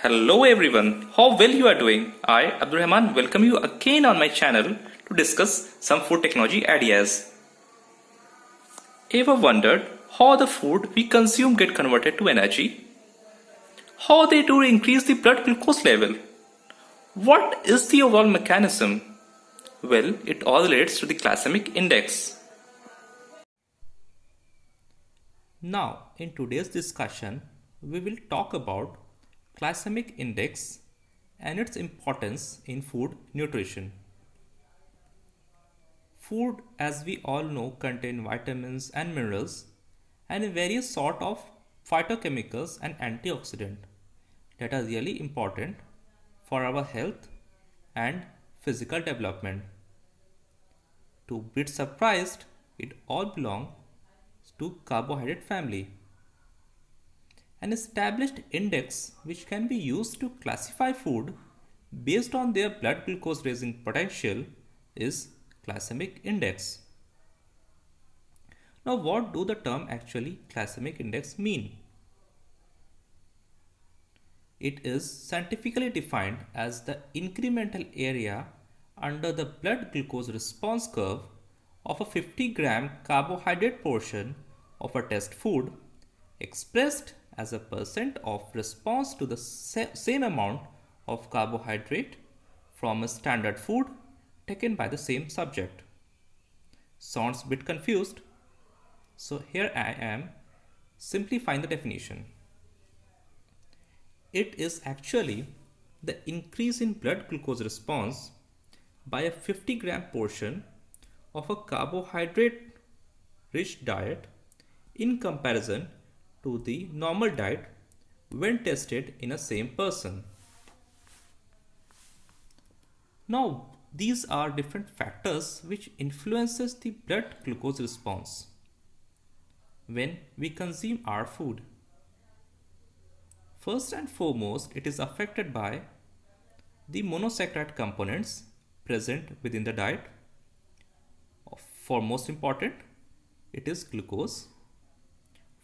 Hello everyone, how well you are doing? I, Abdurrahman, welcome you again on my channel to discuss some food technology ideas. Ever wondered how the food we consume get converted to energy? How they do increase the blood glucose level? What is the overall mechanism? Well, it all relates to the glycemic index. Now, in today's discussion, we will talk about glycemic index and its importance in food nutrition. Food, as we all know, contain vitamins and minerals and various sort of phytochemicals and antioxidants that are really important for our health and physical development. To be surprised, it all belongs to carbohydrate family. An established index which can be used to classify food based on their blood glucose raising potential is glycemic index. Now, what do the term actually glycemic index mean? It is scientifically defined as the incremental area under the blood glucose response curve of a 50-gram carbohydrate portion of a test food expressed as a percent of response to the same amount of carbohydrate from a standard food taken by the same subject. Sounds a bit confused? So here I am simplifying the definition. It is actually the increase in blood glucose response by a 50-gram portion of a carbohydrate rich diet in comparison to the normal diet when tested in a same person. Now, these are different factors which influences the blood glucose response when we consume our food. First and foremost, it is affected by the monosaccharide components present within the diet. For most important, it is glucose,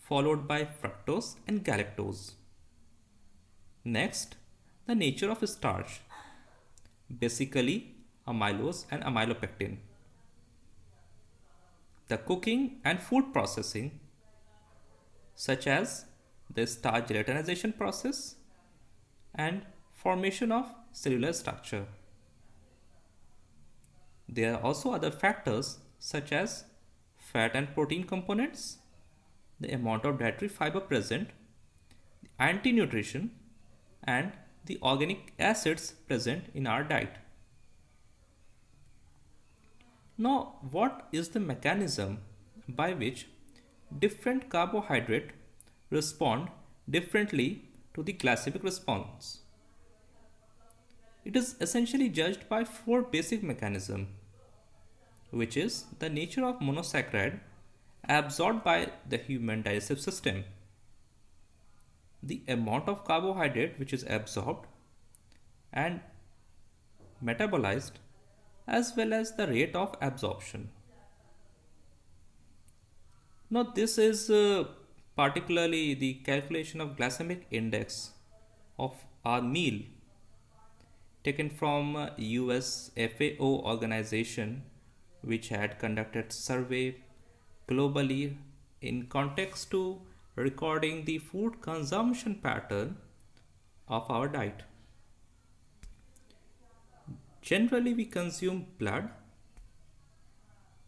followed by fructose and galactose. Next, the nature of starch, basically amylose and amylopectin. The cooking and food processing, such as the starch gelatinization process and formation of cellular structure. There are also other factors such as fat and protein components, the amount of dietary fiber present, anti-nutrition, and the organic acids present in our diet. Now, what is the mechanism by which different carbohydrates respond differently to the glycemic response? It is essentially judged by four basic mechanisms, which is the nature of monosaccharide absorbed by the human digestive system, the amount of carbohydrate which is absorbed and metabolized, as well as the rate of absorption. Now, this is particularly the calculation of glycemic index of our meal taken from US FAO organization, which had conducted survey globally in context to recording the food consumption pattern of our diet. Generally, we consume blood,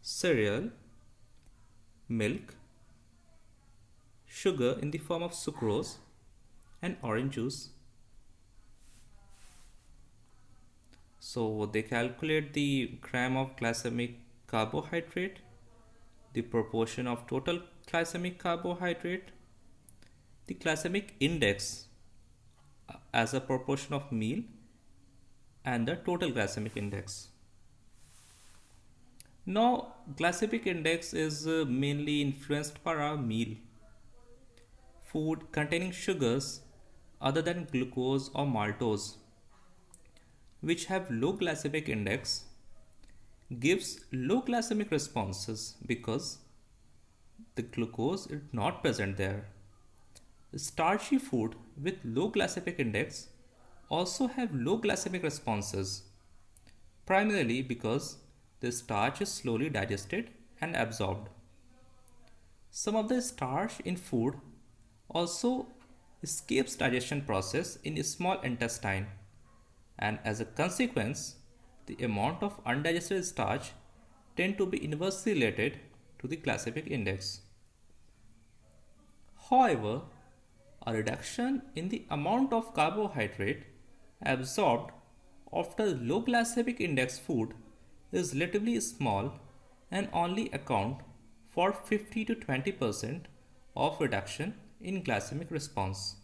cereal, milk, sugar in the form of sucrose, and orange juice. So they calculate the gram of glycemic carbohydrate, the proportion of total glycemic carbohydrate, the glycemic index as a proportion of meal, and the total glycemic index. Now, glycemic index is mainly influenced by our meal. Food containing sugars other than glucose or maltose, which have low glycemic index, gives low glycemic responses because the glucose is not present there. Starchy food with low glycemic index also have low glycemic responses, primarily because the starch is slowly digested and absorbed. Some of the starch in food also escapes digestion process in the small intestine, and as a consequence, the amount of undigested starch tend to be inversely related to the glycemic index. However, a reduction in the amount of carbohydrate absorbed after low glycemic index food is relatively small and only account for 50 to 20% of reduction in glycemic response.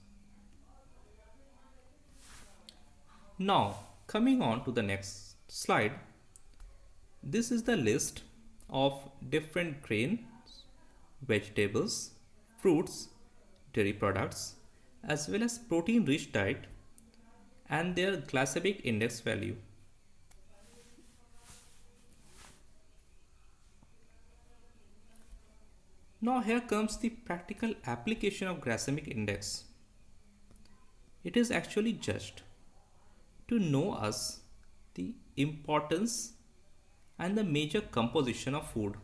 Now, coming on to the next slide, this is the list of different grains, vegetables, fruits, dairy products, as well as protein rich diet and their glycemic index value. Now here comes the practical application of glycemic index. It is actually just to know us the importance and the major composition of food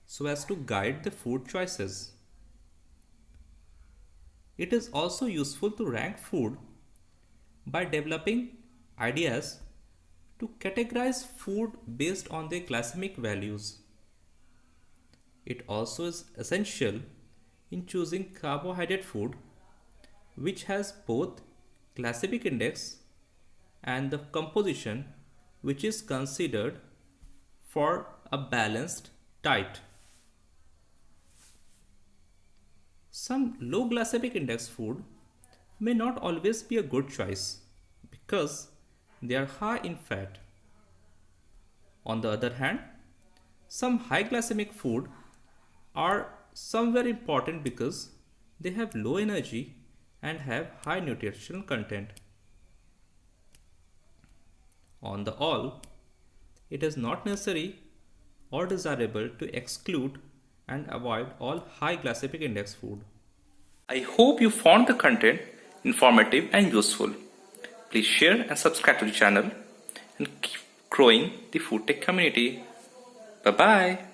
so as to guide the food choices. It is also useful to rank food by developing ideas to categorize food based on their glycemic values. It also is essential in choosing carbohydrate food which has both glycemic index and the composition which is considered for a balanced diet. Some low glycemic index food may not always be a good choice because they are high in fat. On the other hand, some high glycemic food are somewhere important because they have low energy and have high nutritional content. On the all, it is not necessary or desirable to exclude and avoid all high glycemic index food. I hope you found the content informative and useful. Please share and subscribe to the channel and keep growing the food tech community. Bye bye.